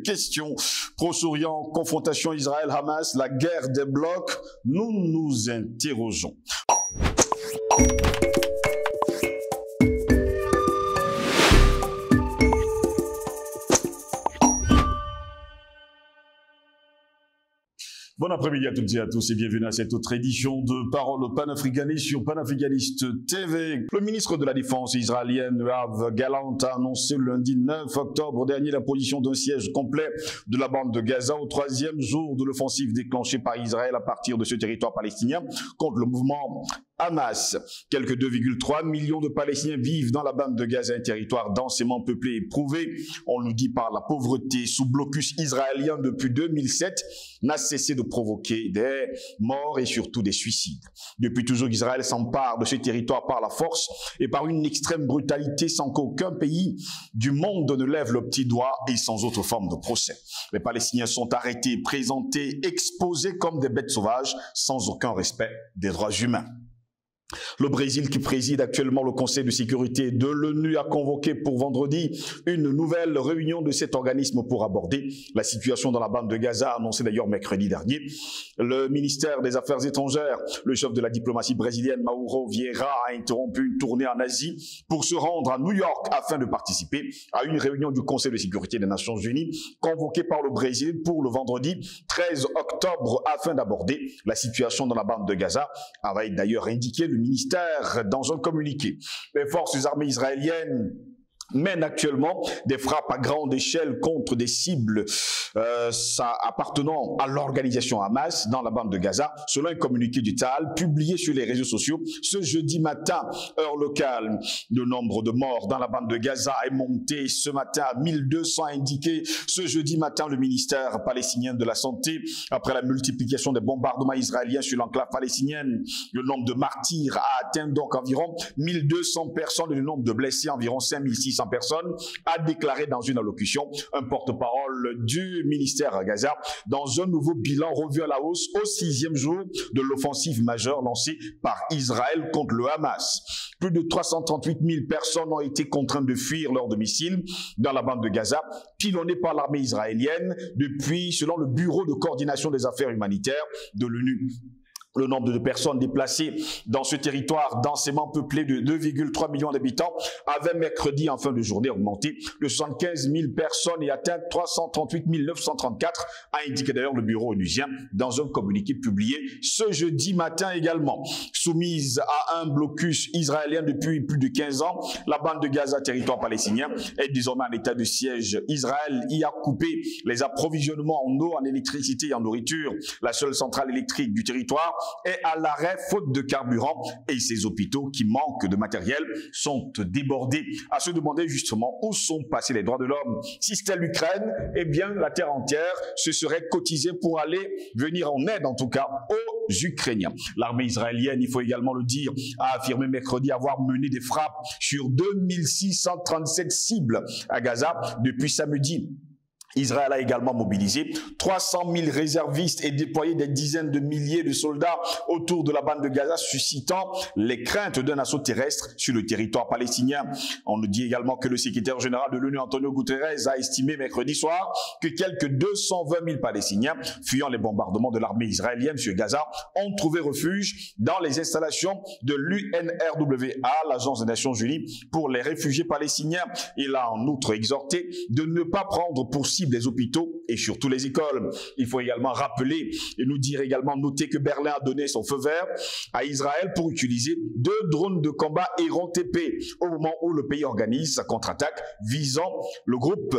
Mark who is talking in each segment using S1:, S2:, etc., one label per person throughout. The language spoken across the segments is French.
S1: questions. Proche-Orient, confrontation Israël-Hamas, la guerre des blocs, nous nous interrogeons. Bon après-midi à toutes et à tous et bienvenue à cette autre édition de Parole panafricaniste sur Panafricaniste TV. Le ministre de la Défense israélienne Yoav Gallant a annoncé le lundi 9 octobre dernier la position d'un siège complet de la bande de Gaza au 3e jour de l'offensive déclenchée par Israël à partir de ce territoire palestinien contre le mouvement Hamas. Quelques 2,3 millions de Palestiniens vivent dans la bande de Gaza, un territoire densément peuplé et éprouvé, on nous dit par la pauvreté, sous blocus israélien depuis 2007, n'a cessé de provoquer des morts et surtout des suicides. Depuis toujours, Israël s'empare de ce territoire par la force et par une extrême brutalité sans qu'aucun pays du monde ne lève le petit doigt et sans autre forme de procès. Les Palestiniens sont arrêtés, présentés, exposés comme des bêtes sauvages sans aucun respect des droits humains. Le Brésil, qui préside actuellement le Conseil de sécurité de l'ONU, a convoqué pour vendredi une nouvelle réunion de cet organisme pour aborder la situation dans la bande de Gaza, annoncée d'ailleurs mercredi dernier. Le ministère des Affaires étrangères, le chef de la diplomatie brésilienne Mauro Vieira, a interrompu une tournée en Asie pour se rendre à New York afin de participer à une réunion du Conseil de sécurité des Nations Unies convoquée par le Brésil pour le vendredi 13 octobre afin d'aborder la situation dans la bande de Gaza, avait d'ailleurs indiqué le ministère dans un communiqué. Les forces armées israéliennes mènent actuellement des frappes à grande échelle contre des cibles appartenant à l'organisation Hamas dans la bande de Gaza, selon un communiqué du Tzahal publié sur les réseaux sociaux ce jeudi matin, heure locale. Le nombre de morts dans la bande de Gaza est monté ce matin à 1200, indiqué ce jeudi matin le ministère palestinien de la Santé. Après la multiplication des bombardements israéliens sur l'enclave palestinienne, le nombre de martyrs a atteint donc environ 1200 personnes et le nombre de blessés environ 5600 personnes, a déclaré dans une allocution un porte-parole du ministère à Gaza dans un nouveau bilan revu à la hausse au 6e jour de l'offensive majeure lancée par Israël contre le Hamas. Plus de 338 000 personnes ont été contraintes de fuir leur domicile dans la bande de Gaza, pilonnée par l'armée israélienne depuis, selon le Bureau de coordination des affaires humanitaires de l'ONU. Le nombre de personnes déplacées dans ce territoire densément peuplé de 2,3 millions d'habitants avait mercredi en fin de journée augmenté de 75 000 personnes et atteint 338 934, a indiqué d'ailleurs le bureau onusien dans un communiqué publié ce jeudi matin également. Soumise à un blocus israélien depuis plus de 15 ans, la bande de Gaza, territoire palestinien, est désormais en état de siège. Israël y a coupé les approvisionnements en eau, en électricité et en nourriture. La seule centrale électrique du territoire est à l'arrêt faute de carburant et ces hôpitaux qui manquent de matériel sont débordés. À se demander justement où sont passés les droits de l'homme. Si c'était l'Ukraine, eh bien la terre entière se serait cotisée pour aller venir en aide en tout cas aux Ukrainiens. L'armée israélienne, il faut également le dire, a affirmé mercredi avoir mené des frappes sur 2637 cibles à Gaza depuis samedi. Israël a également mobilisé 300 000 réservistes et déployé des dizaines de milliers de soldats autour de la bande de Gaza, suscitant les craintes d'un assaut terrestre sur le territoire palestinien. On nous dit également que le secrétaire général de l'ONU, Antonio Guterres, a estimé mercredi soir que quelques 220 000 Palestiniens, fuyant les bombardements de l'armée israélienne sur Gaza, ont trouvé refuge dans les installations de l'UNRWA, l'Agence des Nations Unies pour les réfugiés palestiniens. Il a en outre exhorté de ne pas prendre pour cible des hôpitaux et surtout les écoles. Il faut également rappeler et nous dire également, noter que Berlin a donné son feu vert à Israël pour utiliser 2 drones de combat Héron TP au moment où le pays organise sa contre-attaque visant le groupe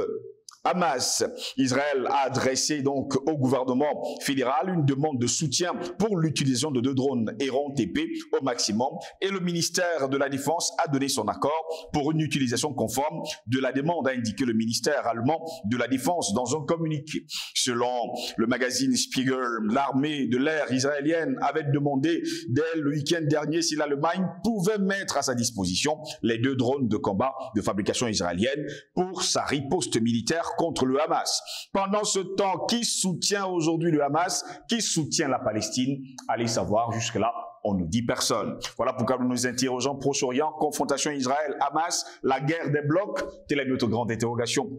S1: Hamas. Israël a adressé donc au gouvernement fédéral une demande de soutien pour l'utilisation de 2 drones Héron TP au maximum et le ministère de la Défense a donné son accord pour une utilisation conforme de la demande, a indiqué le ministère allemand de la Défense dans un communiqué. Selon le magazine Spiegel, l'armée de l'air israélienne avait demandé dès le week-end dernier si l'Allemagne pouvait mettre à sa disposition les 2 drones de combat de fabrication israélienne pour sa riposte militaire contre le Hamas. Pendant ce temps, qui soutient aujourd'hui le Hamas? Qui soutient la Palestine? Allez savoir, jusque-là, on ne dit personne. Voilà pourquoi nous nous interrogeons Proche-Orient, confrontation Israël-Hamas, la guerre des blocs, telle est notre grande interrogation.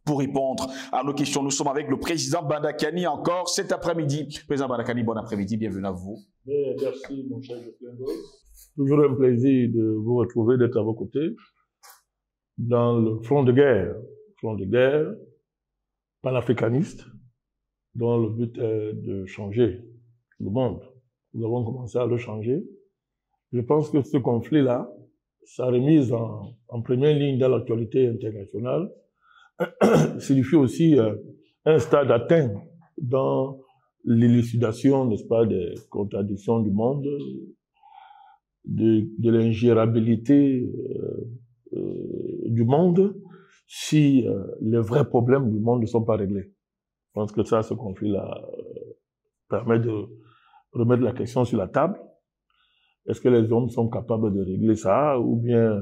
S1: pour répondre à nos questions. Nous sommes avec le président Bandakani encore cet après-midi. Président Bandakani, bon après-midi, bienvenue à vous.
S2: Merci mon cher Jocelyn. Toujours un plaisir de vous retrouver, d'être à vos côtés dans le front de guerre panafricaniste, dont le but est de changer le monde. Nous avons commencé à le changer. Je pense que ce conflit-là, sa remise en première ligne dans l'actualité internationale, signifie aussi un stade atteint dans l'élucidation, n'est-ce pas, des contradictions du monde, de l'ingérabilité du monde, si les vrais problèmes du monde ne sont pas réglés. Je pense que ça, ce conflit-là permet de remettre la question sur la table. Est-ce que les hommes sont capables de régler ça, ou bien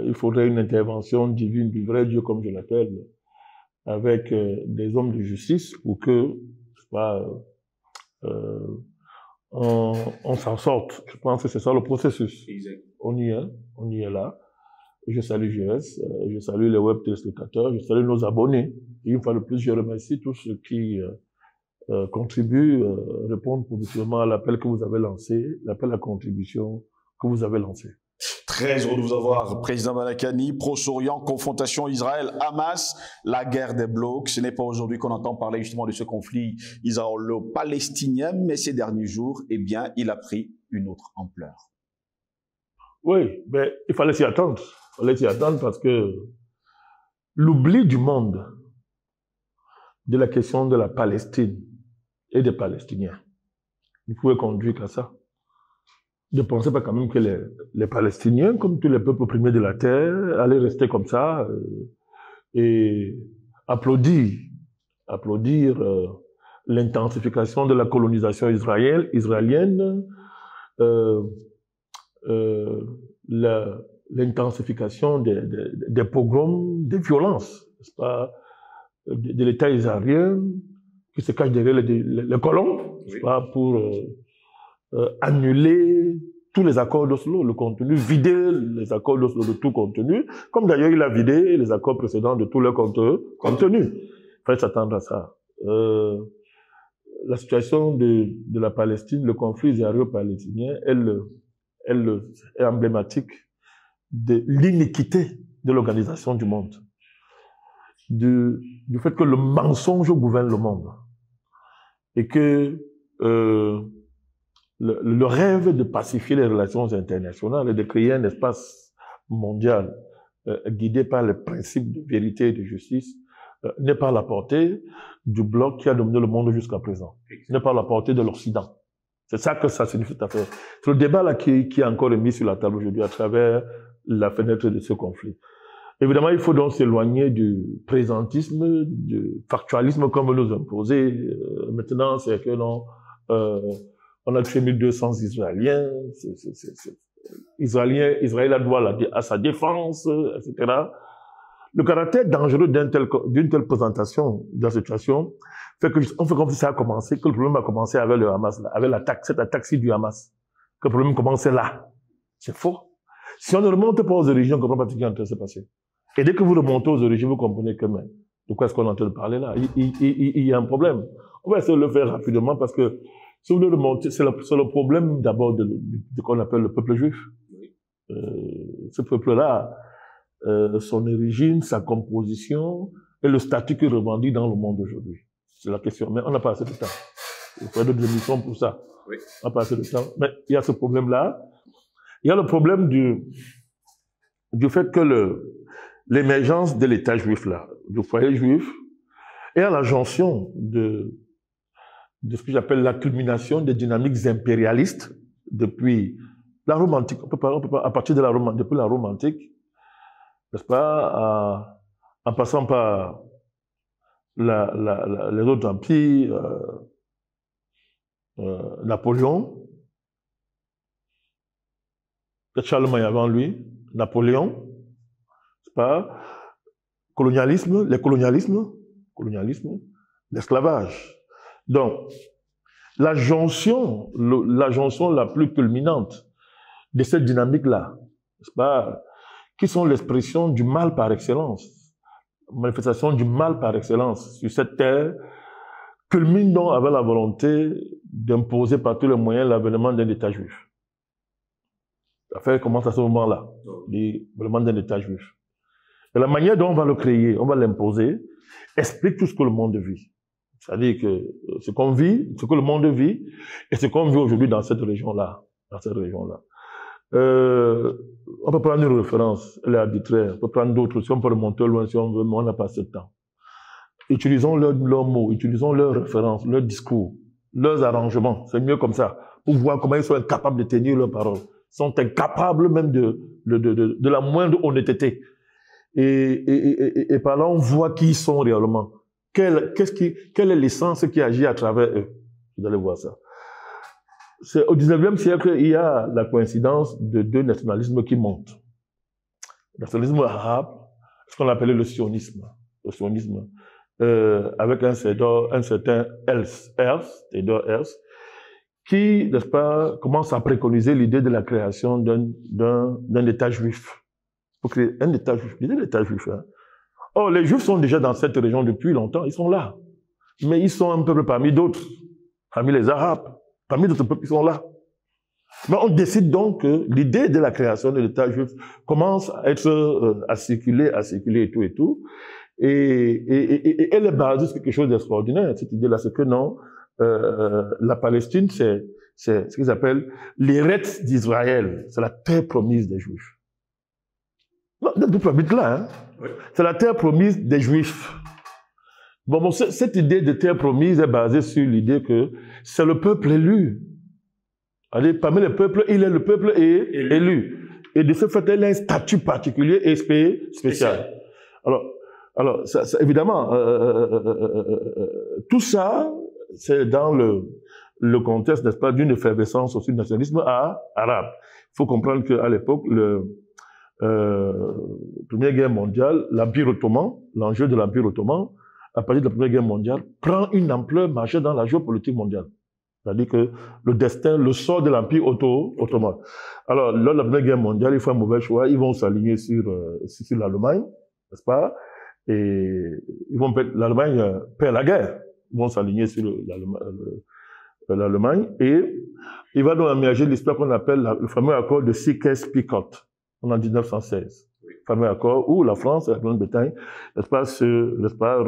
S2: il faudrait une intervention divine du vrai Dieu, comme je l'appelle, avec des hommes de justice, pour que, je sais pas, on s'en sorte. Je pense que c'est ça le processus. Exact. On y est là. Je salue GS, je salue les web téléspectateurs, je salue nos abonnés. Et une fois de plus, je remercie tous ceux qui contribuent, répondent positivement à l'appel que vous avez lancé, l'appel à contribution que vous avez lancé.
S1: Très heureux de vous avoir, président Bandakani. Proche-Orient, confrontation Israël-Hamas, la guerre des blocs. Ce n'est pas aujourd'hui qu'on entend parler justement de ce conflit israélo-palestinien, mais ces derniers jours, eh bien, il a pris une autre ampleur.
S2: Oui, mais il fallait s'y attendre. Il fallait s'y attendre parce que l'oubli du monde de la question de la Palestine et des Palestiniens ne pouvait conduire qu'à ça. Ne pensez pas quand même que les Palestiniens, comme tous les peuples opprimés de la terre, allaient rester comme ça et applaudir l'intensification de la colonisation israélienne, l'intensification des pogroms, des violences, n'est-ce pas, de l'État israélien qui se cache derrière les colons, n'est-ce pas, pour annuler tous les accords d'Oslo, le contenu, vider les accords d'Oslo de tout contenu, comme d'ailleurs il a vidé les accords précédents de tout leur contenu. Il fallait s'attendre à ça. La situation de la Palestine, le conflit israélo-palestinien, elle est emblématique de l'iniquité de l'organisation du monde, du fait que le mensonge gouverne le monde, et que le rêve de pacifier les relations internationales et de créer un espace mondial guidé par les principes de vérité et de justice n'est pas à la portée du bloc qui a dominé le monde jusqu'à présent, n'est pas à la portée de l'Occident. C'est ça que ça signifie tout à fait. C'est le débat là qui est encore mis sur la table aujourd'hui à travers la fenêtre de ce conflit. Évidemment, il faut donc s'éloigner du présentisme, du factualisme comme nous imposer. Maintenant, c'est que non, on a tué 1200 Israéliens, Israël a droit à sa défense, etc. Le caractère dangereux d'une telle présentation de la situation fait qu'on fait comme si ça a commencé, que le problème a commencé avec le Hamas, là, avec cette attaque-ci du Hamas, que le problème commençait là. C'est faux. Si on ne remonte pas aux origines, on ne comprend pas ce qui est en train de se passer. Et dès que vous remontez aux origines, vous comprenez que, mais, de quoi est-ce qu'on est en train de parler là? Il y a un problème. On va essayer de le faire rapidement parce que, si vous voulez remonter, c'est le problème d'abord de qu'on appelle le peuple juif. Ce peuple-là, son origine, sa composition et le statut qu'il revendique dans le monde aujourd'hui. C'est la question. Mais on n'a pas assez de temps. Il faut d'autres émissions pour ça. Oui. On n'a pas assez de temps. Mais il y a ce problème-là. Il y a le problème du fait que l'émergence de l'État juif, là, du foyer juif, est à la jonction de ce que j'appelle la culmination des dynamiques impérialistes depuis la Rome antique. On peut pas, à partir de depuis la Rome antique, n'est-ce pas, en passant par les autres empires, Napoléon, Charlemagne avant lui, Napoléon, n'est-ce pas, les colonialismes, l'esclavage. Donc, la jonction la plus culminante de cette dynamique-là, n'est-ce pas, qui sont l'expression du mal par excellence, manifestation du mal par excellence sur cette terre, culmine donc avec la volonté d'imposer par tous les moyens l'avènement d'un État juif. L'affaire commence à ce moment-là, l'avènement d'un État juif. Et la manière dont on va le créer, on va l'imposer, explique tout ce que le monde vit. C'est-à-dire que ce qu'on vit, ce que le monde vit, et ce qu'on vit aujourd'hui dans cette région-là. On peut prendre une référence, elle est arbitraire, on peut prendre d'autres, si on peut remonter loin si on veut, mais on n'a pas assez de temps. Utilisons leurs mots, utilisons leurs références, leurs discours, leurs arrangements, c'est mieux comme ça, pour voir comment ils sont incapables de tenir leurs paroles. Ils sont incapables même de la moindre honnêteté. Et par là, on voit qui ils sont réellement. Quelle est l'essence qui agit à travers eux? Vous allez voir ça. Au 19e siècle, il y a la coïncidence de deux nationalismes qui montent. Le nationalisme arabe, ce qu'on appelait le sionisme. Avec un certain Theodor Herzl, qui, n'est-ce pas, commence à préconiser l'idée de la création d'un État juif. Pour créer un État juif, l'idée de l'État juif. Hein. Or, les Juifs sont déjà dans cette région depuis longtemps, ils sont là. Mais ils sont un peuple parmi d'autres, parmi les Arabes, parmi d'autres peuples qui sont là. Mais on décide donc que l'idée de la création de l'État juif commence à être à circuler et tout. Et elle est basée sur quelque chose d'extraordinaire, cette idée-là, c'est que non, la Palestine, c'est ce qu'ils appellent l'Eretz d'Israël, c'est la terre promise des Juifs. Non, d'où habite là, hein? Oui. C'est la terre promise des Juifs. Bon, cette idée de terre promise est basée sur l'idée que c'est le peuple élu. Allez, parmi les peuples, il est le peuple élu. Et de ce fait, il a un statut particulier et spécial. Alors évidemment, tout ça, c'est dans le contexte, n'est-ce pas, d'une effervescence aussi du nationalisme arabe. Il faut comprendre qu'à l'époque, Première Guerre mondiale, l'Empire ottoman, l'enjeu de l'Empire ottoman, à partir de la Première Guerre mondiale, prend une ampleur majeure dans la géopolitique mondiale. C'est-à-dire que le destin, le sort de l'Empire ottoman. Alors, lors de la Première Guerre mondiale, ils font un mauvais choix, ils vont s'aligner sur l'Allemagne, n'est-ce pas? Et l'Allemagne perd la guerre. Ils vont s'aligner sur l'Allemagne et il va donc émerger l'histoire qu'on appelle le fameux accord de Sykes-Picot en 1916. Le fameux accord où la France et la Grande-Bretagne, n'est-ce pas,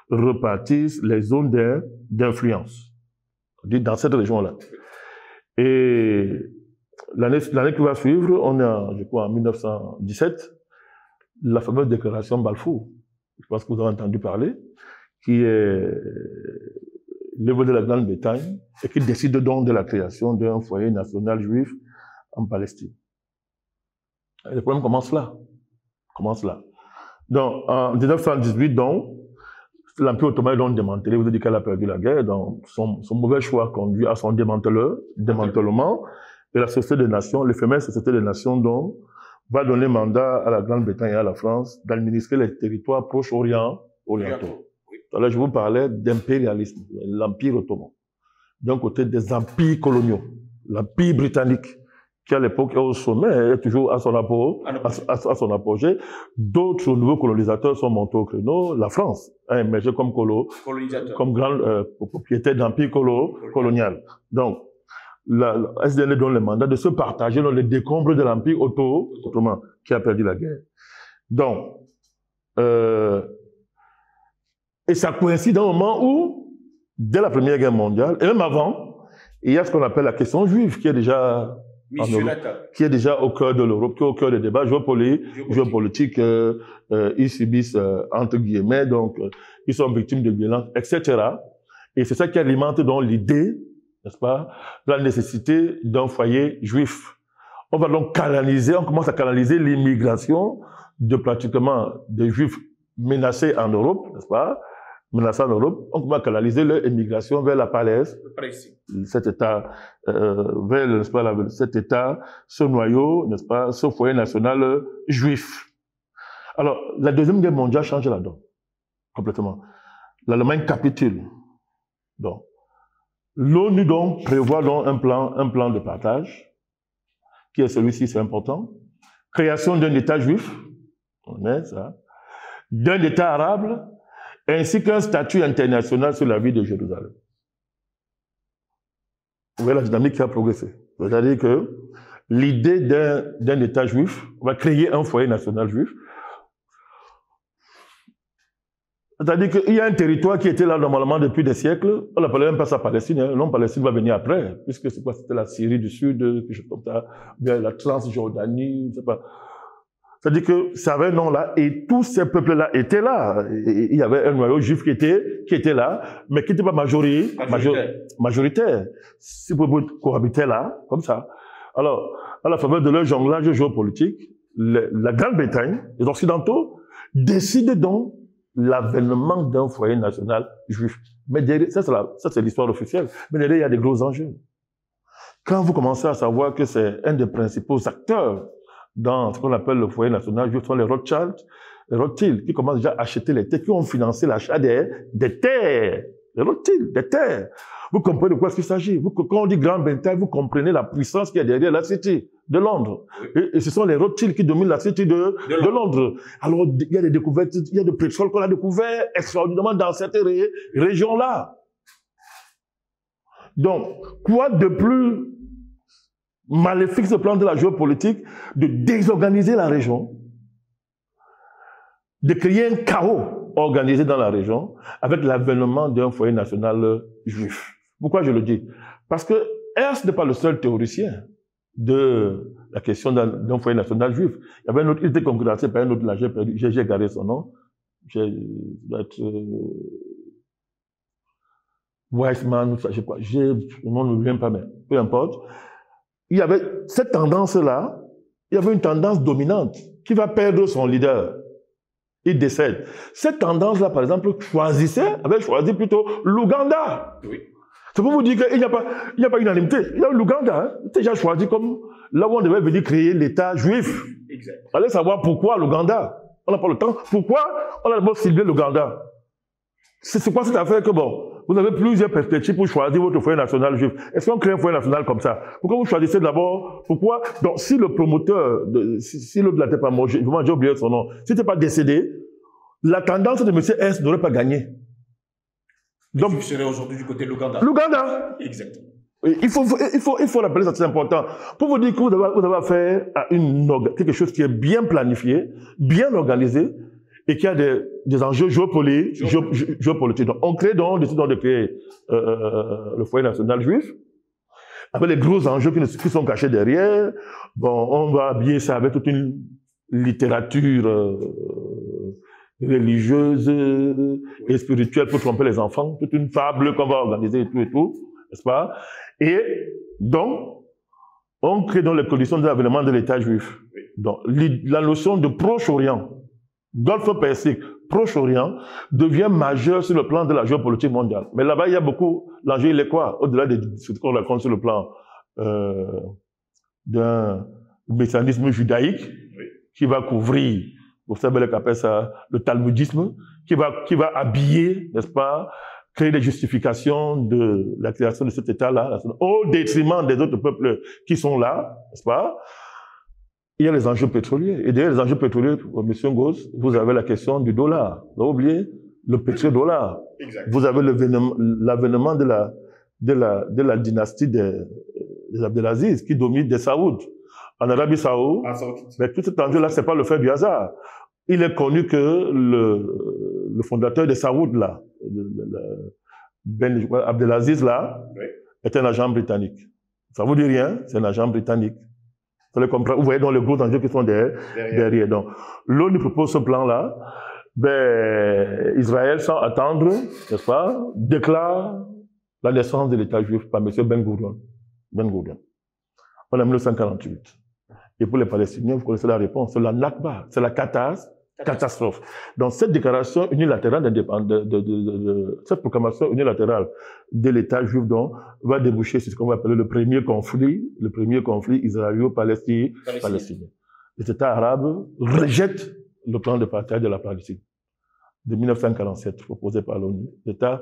S2: repartissent les zones d'influence dans cette région-là. Et l'année qui va suivre, on est, je crois, en 1917, la fameuse déclaration Balfour, je pense que vous avez entendu parler, qui est l'œuvre de la Grande-Bretagne et qui décide donc de la création d'un foyer national juif en Palestine. Et le problème commence là. Donc, en 1918, donc, l'Empire ottoman est donc démantelé. Vous avez dit qu'elle a perdu la guerre. Donc, son mauvais choix conduit à son démantèlement. Et la Société des Nations, l'éphémère Société des Nations, donc, va donner mandat à la Grande-Bretagne et à la France d'administrer les territoires proche-orientaux. Alors, je vous parlais d'impérialisme, l'Empire ottoman. D'un côté, des empires coloniaux. L'Empire britannique, qui à l'époque est au sommet, est toujours à son apogée. D'autres nouveaux colonisateurs sont montés au créneau. La France a émergé comme comme grand propriétaire d'empire colonial. Donc, la SDN donne le mandat de se partager dans les décombres de l'Empire ottoman, qui a perdu la guerre. Donc, et ça coïncide à un moment où, dès la Première Guerre mondiale, et même avant, il y a ce qu'on appelle la question juive, qui est déjà qui est déjà au cœur de l'Europe, qui est au cœur des débats géopolitiques, ils subissent, entre guillemets, donc, ils sont victimes de violences, etc. Et c'est ça qui alimente donc l'idée, n'est-ce pas, de la nécessité d'un foyer juif. On va donc on commence à canaliser l'immigration de pratiquement des juifs menacés en Europe, n'est-ce pas, on commence à canaliser leur immigration vers la Palestine, cet État, cet État, ce noyau, n'est-ce pas, ce foyer national juif. Alors, la Deuxième Guerre mondiale change la donne, complètement. L'Allemagne capitule. Donc, l'ONU donc prévoit donc un plan de partage, qui est celui-ci, c'est important. Création d'un État juif, on est ça. d'un État arabe, ainsi qu'un statut international sur la vie de Jérusalem. Vous voyez la dynamique qui a progressé. C'est-à-dire que l'idée d'un État juif, on va créer un foyer national juif. C'est-à-dire qu'il y a un territoire qui était là normalement depuis des siècles. On n'appelait même pas ça Palestine. Hein. Le nom Palestine va venir après, puisque c'est quoi? C'était la Syrie du Sud, quelque chose comme ça, bien la Transjordanie, je sais pas. C'est-à-dire que ça avait un nom là, et tous ces peuples-là étaient là. Et il y avait un noyau juif qui était là, mais qui n'était pas majoritaire. Ces peuples cohabitaient là, comme ça. Alors, à la faveur de leur jonglage géopolitique, la Grande-Bretagne, les Occidentaux, décident donc l'avènement d'un foyer national juif. Mais derrière, ça c'est l'histoire officielle. Mais derrière, il y a des gros enjeux. Quand vous commencez à savoir que c'est un des principaux acteurs dans ce qu'on appelle le foyer national juif, sont les Rothschild, qui commencent déjà à acheter les terres, qui ont financé l'achat des terres. Les Rothschild, des terres. Vous comprenez de quoi il s'agit. Quand on dit Grande-Bretagne, vous comprenez la puissance qu'il y a derrière la City de Londres. Et ce sont les Rothschild qui dominent la City de Londres. Alors, il y a des découvertes, il y a des pétrole qu'on a découvert extraordinairement dans cette région-là. Donc, quoi de plus maléfique ce plan de la géopolitique, de désorganiser la région, de créer un chaos organisé dans la région avec l'avènement d'un foyer national juif. Pourquoi je le dis? Parce que Herzl n'est pas le seul théoricien de la question d'un foyer national juif. Il y avait un autre, il était concurrencé par un autre là, j'ai gardé son nom. Weizmann, je sais pas, le nom ne me vient pas, mais peu importe. Il y avait cette tendance-là, il y avait une tendance dominante qui va perdre son leader. Il décède. Cette tendance-là, par exemple, avait choisi plutôt l'Ouganda. Oui. C'est pour vous dire qu'il n'y a pas unanimité. Il y a l'Ouganda, hein, déjà choisi comme là où on devait venir créer l'État juif. Exact. Allez savoir pourquoi l'Ouganda. On n'a pas le temps. Pourquoi on a d'abord ciblé l'Ouganda? C'est quoi cette affaire que bon, vous avez plusieurs perspectives pour choisir votre foyer national juif. Est-ce qu'on crée un foyer national comme ça? Pourquoi vous choisissez d'abord? Pourquoi? Donc, si le promoteur, si l'autre n'était pas mort, j'ai oublié son nom, si n'était pas décédé, la tendance de M. S n'aurait pas gagné. Donc,
S3: vous serez aujourd'hui du côté de l'Ouganda.
S2: L'Ouganda.
S3: Exactement.
S2: Il faut rappeler ça, c'est important. Pour vous dire que vous avez affaire à quelque chose qui est bien planifié, bien organisé, et qui a des enjeux géopolitiques. Donc, on décide de créer le foyer national juif, avec les gros enjeux qui sont cachés derrière. Bon, on va habiller ça avec toute une littérature religieuse et spirituelle pour tromper les enfants, toute une fable qu'on va organiser et tout, n'est-ce pas? Et donc, on crée donc les conditions de l'avènement de l'État juif. Donc, la notion de Proche-Orient, Golfe Persique, Proche-Orient, devient majeur sur le plan de la géopolitique mondiale. Mais là-bas, il y a beaucoup, l'enjeu, il est quoi? Au-delà de ce qu'on raconte sur le plan d'un mécanisme judaïque qui va couvrir, vous savez qu'appelle ça le talmudisme, qui va habiller, n'est-ce pas, créer des justifications de la création de cet État-là, au détriment des autres peuples qui sont là, n'est-ce pas? Il y a les enjeux pétroliers. Et derrière les enjeux pétroliers, M. Gauss, vous avez la question du dollar. Vous avez oublié le pétrodollar. Vous avez l'avènement de la dynastie des Abdelaziz qui domine des Saouds. En Arabie Saoudite, mais tout cet enjeu-là, c'est pas le fait du hasard. Il est connu que le fondateur des Saouds, là, Abdelaziz, là, est un agent britannique. Ça vous dit rien? C'est un agent britannique. Vous voyez donc les gros enjeux qui sont derrière. Donc, l'ONU propose ce plan-là. Ben, Israël, sans attendre, n'est-ce pas, déclare la naissance de l'État juif par M. Ben Gurion. On est en 1948. Et pour les Palestiniens, vous connaissez la réponse, c'est la Nakba, c'est la catastrophe. Donc, cette déclaration unilatérale cette proclamation unilatérale de l'État juif, donc, va déboucher sur ce qu'on va appeler le premier conflit israélo-palestinien. Les États arabes rejettent le plan de partage de la Palestine de 1947, proposé par l'ONU. L'État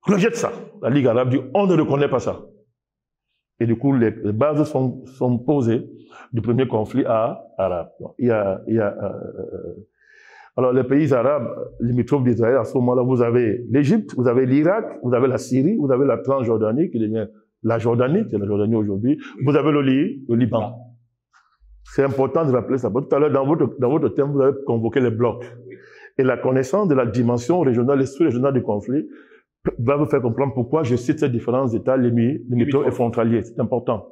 S2: rejette ça. La Ligue arabe dit, on ne reconnaît pas ça. Et du coup, les bases sont posées du premier conflit arabe. Donc, il y a Alors, les pays arabes limitrophes d'Israël, à ce moment-là, vous avez l'Égypte, vous avez l'Irak, vous avez la Syrie, vous avez la Transjordanie, qui devient la Jordanie, qui est la Jordanie aujourd'hui, vous avez le Liban. C'est important de rappeler ça. Tout à l'heure, dans votre thème, vous avez convoqué les blocs. Et la connaissance de la dimension régionale et sous-régionale du conflit va vous faire comprendre pourquoi je cite ces différents États limitrophes et frontaliers. C'est important.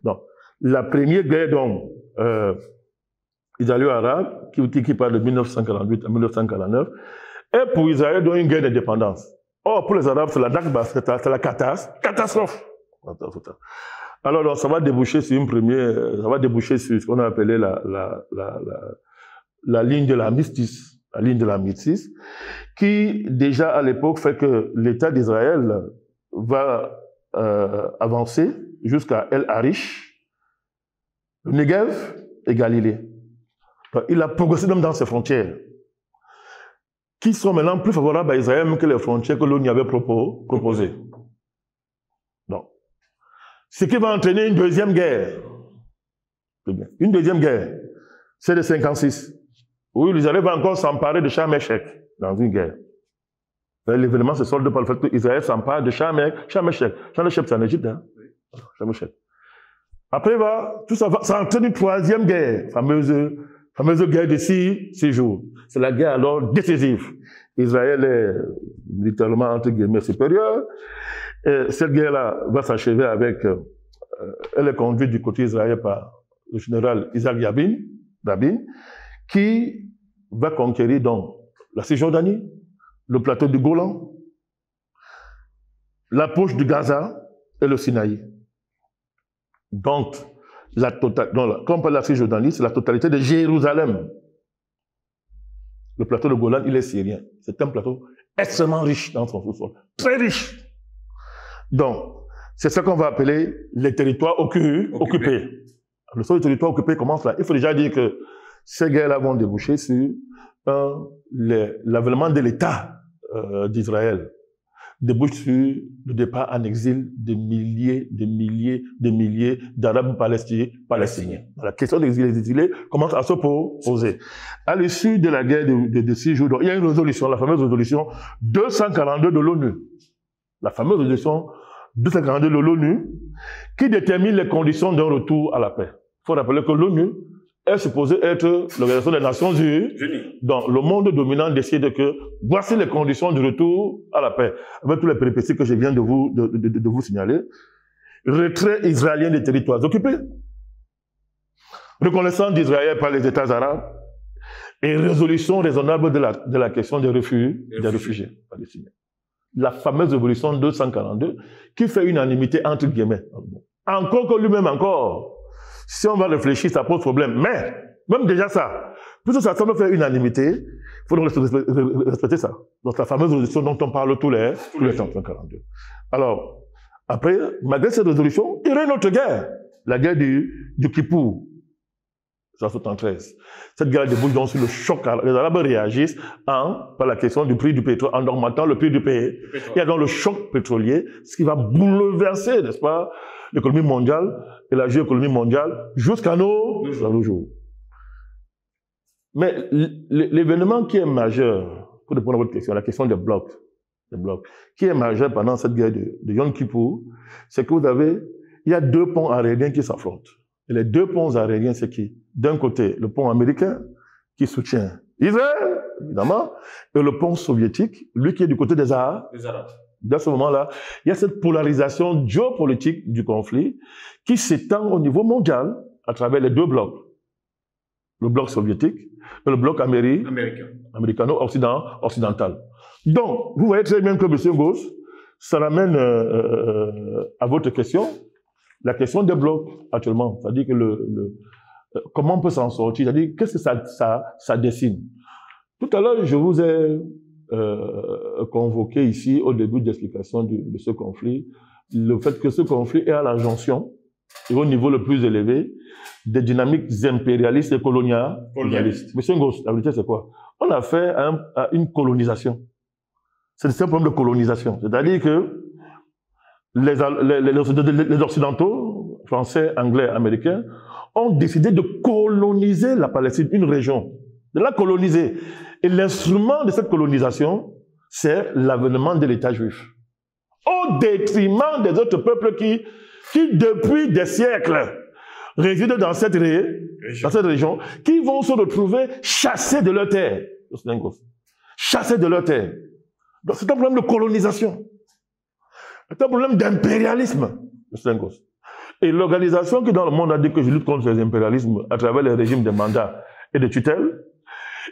S2: Donc, la première guerre israélo-arabe, qui part de 1948 à 1949, est pour Israël une guerre d'indépendance. Or, pour les Arabes, c'est la Nakba, c'est la catastrophe. Alors, donc, ça va déboucher sur ça va déboucher sur ce qu'on a appelé la ligne de l'armistice. La ligne de l'armistice, qui déjà à l'époque fait que l'État d'Israël va avancer jusqu'à El Arish, le Negev et Galilée. Donc, il a progressé même dans ses frontières, qui sont maintenant plus favorables à Israël que les frontières que l'ONU avait proposées. Donc, ce qui va entraîner une deuxième guerre. Une deuxième guerre, c'est de 56. Oui, Israël va encore s'emparer de Sharm el-Sheikh dans une guerre. L'événement se solde par le fait qu'Israël s'empare de Sharm el-Sheikh. Sharm el-Sheikh, c'est en Égypte, hein? Sharm el-Sheikh. Après, tout ça entraîne une troisième guerre, fameuse guerre de 6 jours. C'est la guerre alors décisive. Israël est littéralement, entre guillemets, supérieur. Et cette guerre-là va s'achever avec, elle est conduite du côté israélien par le général Isaac Rabin, qui va conquérir donc la Cisjordanie, le plateau du Golan, la poche du Gaza et le Sinaï. Donc, quand on parle de la Cisjordanie, c'est la totalité de Jérusalem. Le plateau de Golan, il est syrien. C'est un plateau extrêmement riche dans son sous-sol. Très riche. Donc, c'est ce qu'on va appeler les territoires occupés. Le sol du territoire occupé commence là. Il faut déjà dire que ces guerres-là vont déboucher sur l'avènement de l'État d'Israël, débouche sur le départ en exil de milliers d'Arabes palestiniens. La question des exilés commence à se poser. À l'issue de la guerre de 6 jours, il y a une résolution, la fameuse résolution 242 de l'ONU. La fameuse résolution 242 de l'ONU qui détermine les conditions d'un retour à la paix. Il faut rappeler que l'ONU est supposée être l'Organisation des Nations Unies. Donc, le monde dominant décide que voici les conditions du retour à la paix. Avec tous les péripéties que je viens de vous signaler. Retrait israélien des territoires occupés. Reconnaissance d'Israël par les États arabes. Et résolution raisonnable de la question des réfugiés palestiniens. La fameuse résolution 242 qui fait unanimité entre guillemets. Encore que lui-même si on va réfléchir, ça pose problème. Mais, même déjà ça, puisque ça semble faire unanimité, il faut donc respecter ça. Donc la fameuse résolution dont on parle tous les temps, 242. Alors, après, malgré cette résolution, il y aura une autre guerre. La guerre du Kippour. 1973. Cette guerre débouche donc sur le choc. Les Arabes réagissent par la question du prix du pétrole, en augmentant le prix du pétrole. Il y a donc le choc pétrolier, ce qui va bouleverser, n'est-ce pas, l'économie mondiale et la géoéconomie mondiale jusqu'à nos jours. Mais l'événement qui est majeur, pour répondre à votre question, la question des blocs, qui est majeur pendant cette guerre de Yom Kippour, c'est que il y a 2 ponts aériens qui s'affrontent. Et les 2 ponts aériens, c'est qui? D'un côté, le pont américain, qui soutient Israël, évidemment, et le pont soviétique, lui qui est du côté des Arabes. Dans ce moment-là, il y a cette polarisation géopolitique du conflit qui s'étend au niveau mondial à travers les 2 blocs. Le bloc soviétique et le bloc américano-occidental. Donc, vous voyez très bien que M. Gauss, ça ramène à votre question, la question des blocs actuellement. C'est-à-dire que comment on peut s'en sortir? C'est-à-dire, qu'est-ce que ça dessine? Tout à l'heure, je vous ai convoqué ici, au début de l'explication de ce conflit, le fait que ce conflit est à la jonction, et au niveau le plus élevé, des dynamiques impérialistes et colonialistes. Monsieur Ngos, la vérité c'est quoi? On a fait une colonisation. C'est un problème de colonisation. C'est-à-dire que les Occidentaux, Français, Anglais, Américains, ont décidé de coloniser la Palestine, une région. de la coloniser. Et l'instrument de cette colonisation, c'est l'avènement de l'État juif. Au détriment des autres peuples qui depuis des siècles, résident dans cette région, qui vont se retrouver chassés de leur terre. Chassés de leur terre. Donc c'est un problème de colonisation. C'est un problème d'impérialisme. Et l'organisation qui dans le monde a dit que je lutte contre les impérialismes à travers les régimes de mandats et de tutelle,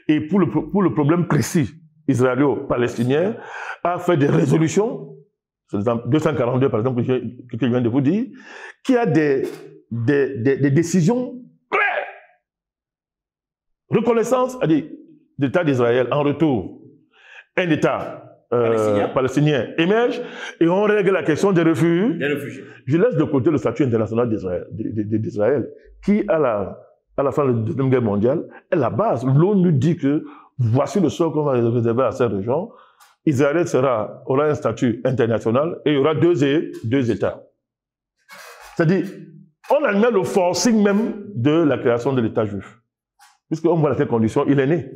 S2: et pour le problème précis israélo-palestinien, a fait des résolutions, 242 par exemple, que je viens de vous dire, qui a des décisions claires. Reconnaissance de l'État d'Israël en retour. Un État palestinien émerge et on règle la question des réfugiés. Je laisse de côté le statut international d'Israël qui, à la fin de la Deuxième Guerre mondiale, est la base. L'ONU dit que voici le sort qu'on va réserver à cette région. Israël aura un statut international et il y aura deux États. C'est-à-dire, on admet le forcing même de la création de l'État juif. Puisqu'on voit dans quelles conditions il est né.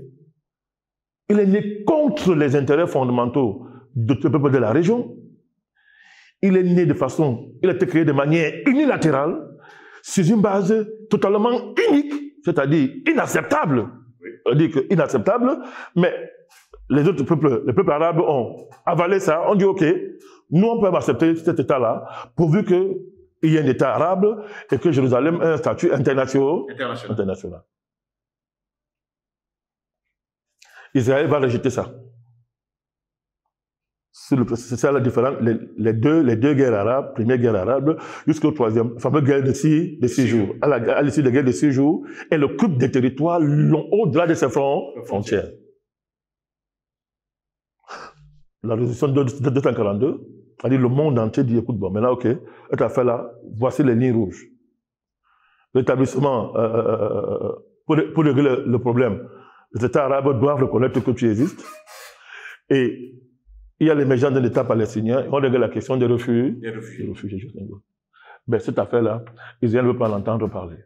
S2: Il est né contre les intérêts fondamentaux de tout le peuple de la région. Il est né il a été créé de manière unilatérale, sur une base totalement unique, c'est-à-dire inacceptable. C'est-à-dire que inacceptable, mais les autres peuples, les peuples arabes ont avalé ça, ont dit ok, nous on peut accepter cet État-là, pourvu qu'il y ait un État arabe et que Jérusalem ait un statut international. Israël va rejeter ça. C'est ça la différence. Les deux guerres arabes, première guerre arabe, jusqu'au troisième, fameuse guerre de 6 jours. À l'issue de la guerre de 6 jours, elle occupe des territoires au-delà de ses frontières. La résolution de 242 a dit le monde entier dit écoute, bon, maintenant, ok, cette affaire-là, voici les lignes rouges. L'établissement, pour régler le problème, les États arabes doivent reconnaître que tu existes. Et il y a l'émergence d'un État palestinien. On règle la question des réfugiés. Mais cette affaire-là, Israël ne veut pas l'entendre parler.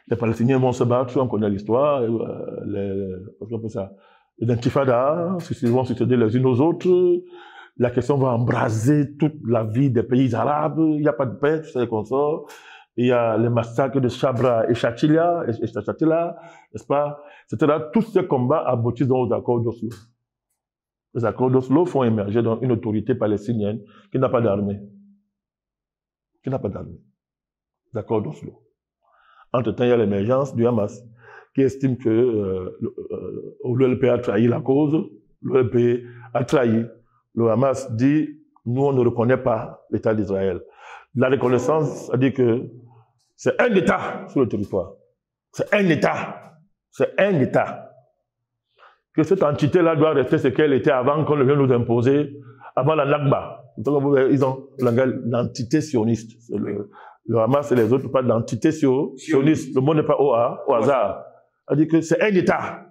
S2: Les Palestiniens vont se battre, on connaît l'histoire, les intifadas vont succéder les unes aux autres. La question va embraser toute la vie des pays arabes. Il n'y a pas de paix, tu sais, qu'on sort. Il y a les massacres de Shabra et Shatila, n'est-ce pas? Etc. Tous ces combats aboutissent aux accords d'Oslo. Les accords d'Oslo font émerger dans une autorité palestinienne qui n'a pas d'armée. L'accord d'Oslo. Entre-temps, il y a l'émergence du Hamas, qui estime que l'OLP a trahi la cause, l'OLP a trahi. Le Hamas dit, nous, on ne reconnaît pas l'État d'Israël. La reconnaissance a dit que c'est un État sur le territoire. C'est un État. Que cette entité-là doit rester ce qu'elle était avant qu'on vienne nous imposer, avant la Nakba. Ils ont l'entité sioniste. Le Hamas et les autres parlent d'entité sioniste. Le mot n'est pas au hasard. Elle dit que c'est un État.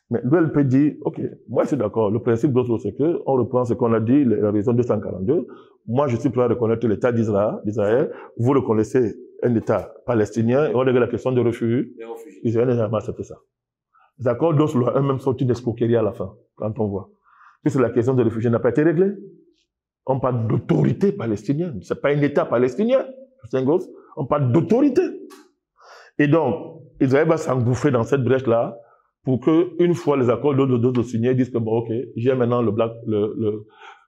S2: Mais l'ULP dit, ok, moi je suis d'accord. Le principe d'Oslo, c'est qu'on reprend ce qu'on a dit, la raison 242. Moi, je suis prêt à reconnaître l'État d'Israël. Vous reconnaissez un État palestinien et on règle la question des réfugiés. Israël n'a jamais accepté ça. Les accords d'Oslo ont même sorti d'escroquerie à la fin, quand on voit. Puisque la question des réfugiés n'a pas été réglée. On parle d'autorité palestinienne. C'est pas un État palestinien. On parle d'autorité. Et donc, Israël va s'engouffrer dans cette brèche-là pour que, une fois les accords d'Oslo signés, disent que bon, ok, j'ai maintenant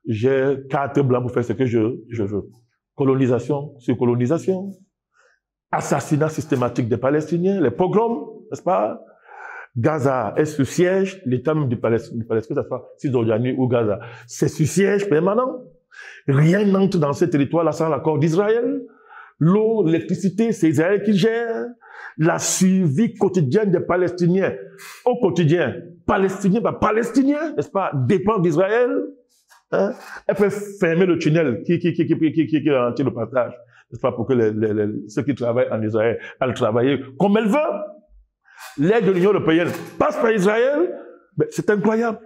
S2: j'ai carte blanche pour faire ce que je veux. Colonisation sur colonisation. Assassinat systématique des Palestiniens, les pogroms, n'est-ce pas? Gaza est sous siège, l'État même du Palestine, que ce soit Cisjordanie ou Gaza, c'est sous siège permanent. Rien n'entre dans ce territoire-là sans l'accord d'Israël. L'eau, l'électricité, c'est Israël qui gère. La survie quotidienne des Palestiniens, au quotidien, Palestinien par Palestinien, n'est-ce pas, dépend d'Israël. Hein? Elle peut fermer le tunnel qui garantit le passage, n'est-ce pas, pour que ceux qui travaillent en Israël aillent travailler comme elles veulent. L'aide de l'Union européenne passe par Israël, mais c'est incroyable.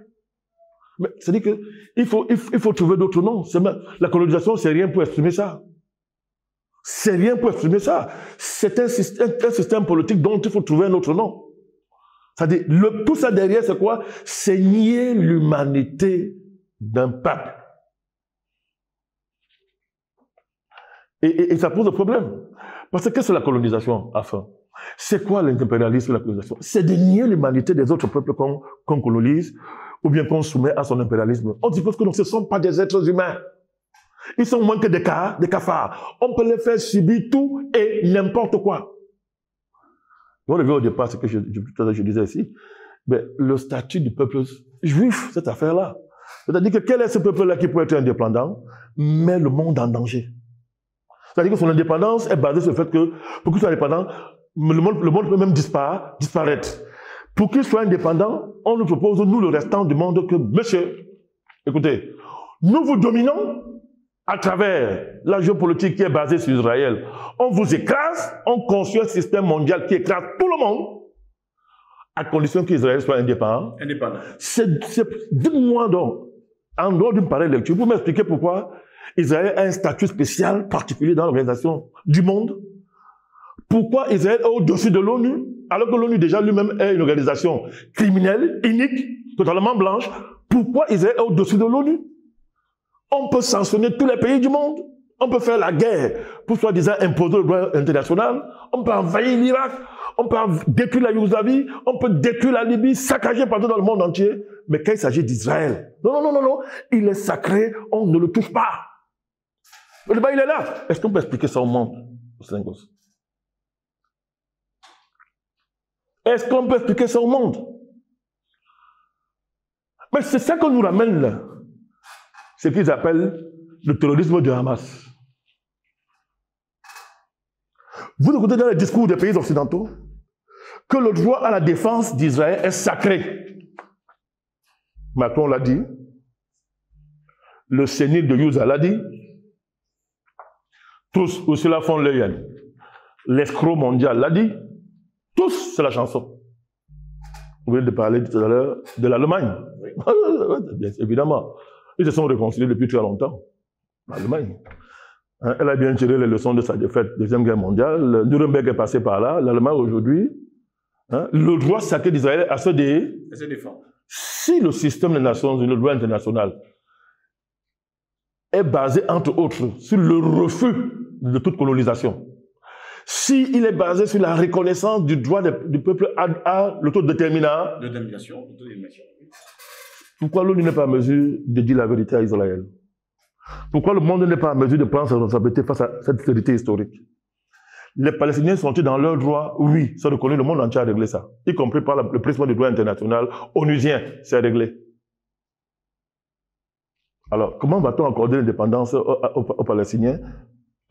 S2: C'est-à-dire qu'il faut trouver d'autres noms. La colonisation, c'est rien pour exprimer ça. C'est un système politique dont il faut trouver un autre nom. C'est-à-dire, tout ça derrière, c'est quoi? C'est nier l'humanité d'un peuple. Et ça pose un problème. Parce que c'est la colonisation, enfin. C'est quoi l'impérialisme, la colonisation? C'est de nier l'humanité des autres peuples qu'on colonise, ou bien qu'on soumet à son impérialisme. On dit parce que ce ne sont pas des êtres humains. Ils sont moins que des cafards. On peut les faire subir tout et n'importe quoi. On le voit au départ, ce que je disais ici. Mais le statut du peuple juif, cette affaire-là. C'est-à-dire que quel est ce peuple-là qui peut être indépendant, met le monde en danger. C'est-à-dire que son indépendance est basée sur le fait que, pour qu'il soit indépendant, le monde peut même disparaître. Pour qu'il soit indépendant, on nous propose, nous, le restant du monde, que, monsieur, écoutez, nous vous dominons à travers la géopolitique qui est basée sur Israël. On vous écrase, on construit un système mondial qui écrase tout le monde, à condition qu'Israël soit indépendant. Dites-moi donc, en dehors d'une pareille lecture, vous m'expliquez pourquoi Israël a un statut spécial, particulier dans l'organisation du monde. Pourquoi Israël est au-dessus de l'ONU, alors que l'ONU déjà lui-même est une organisation criminelle, inique, totalement blanche. Pourquoi Israël est au-dessus de l'ONU? On peut sanctionner tous les pays du monde. On peut faire la guerre pour soi-disant imposer le droit international. On peut envahir l'Irak. On peut détruire la Yougoslavie. On peut détruire la Libye, saccager partout dans le monde entier. Mais quand il s'agit d'Israël, non. Il est sacré, on ne le touche pas. Le débat, il est là. Est-ce qu'on peut expliquer ça au monde, Est-ce qu'on peut expliquer ça au monde? Mais c'est ça qu'on nous ramène là. Ce qu'ils appellent le terrorisme du Hamas. Vous écoutez dans les discours des pays occidentaux que le droit à la défense d'Israël est sacré. Macron l'a dit. Le sénile de Youza l'a dit. Tous, Ursula von der Leyen, l'escroc mondial l'a dit. Tous, c'est la chanson. Vous venez de parler tout à l'heure de l'Allemagne. Bien évidemment. Ils se sont réconciliés depuis très longtemps. L'Allemagne. Elle a bien tiré les leçons de sa défaite de la Deuxième Guerre mondiale. Nuremberg est passé par là. L'Allemagne aujourd'hui, le droit sacré d'Israël à se défendre. Si le système des Nations Unies, le droit international, est basé, entre autres, sur le refus de toute colonisation, s'il est basé sur la reconnaissance du droit du peuple à l'autodétermination, pourquoi l'ONU n'est pas à mesure de dire la vérité à Israël? Pourquoi le monde n'est pas à mesure de prendre sa responsabilité face à cette vérité historique? Les Palestiniens sont-ils dans leur droit? Oui, c'est reconnu, le monde entier a réglé ça, y compris par le prisme du droit international onusien, c'est réglé. Alors, comment va-t-on accorder l'indépendance aux Palestiniens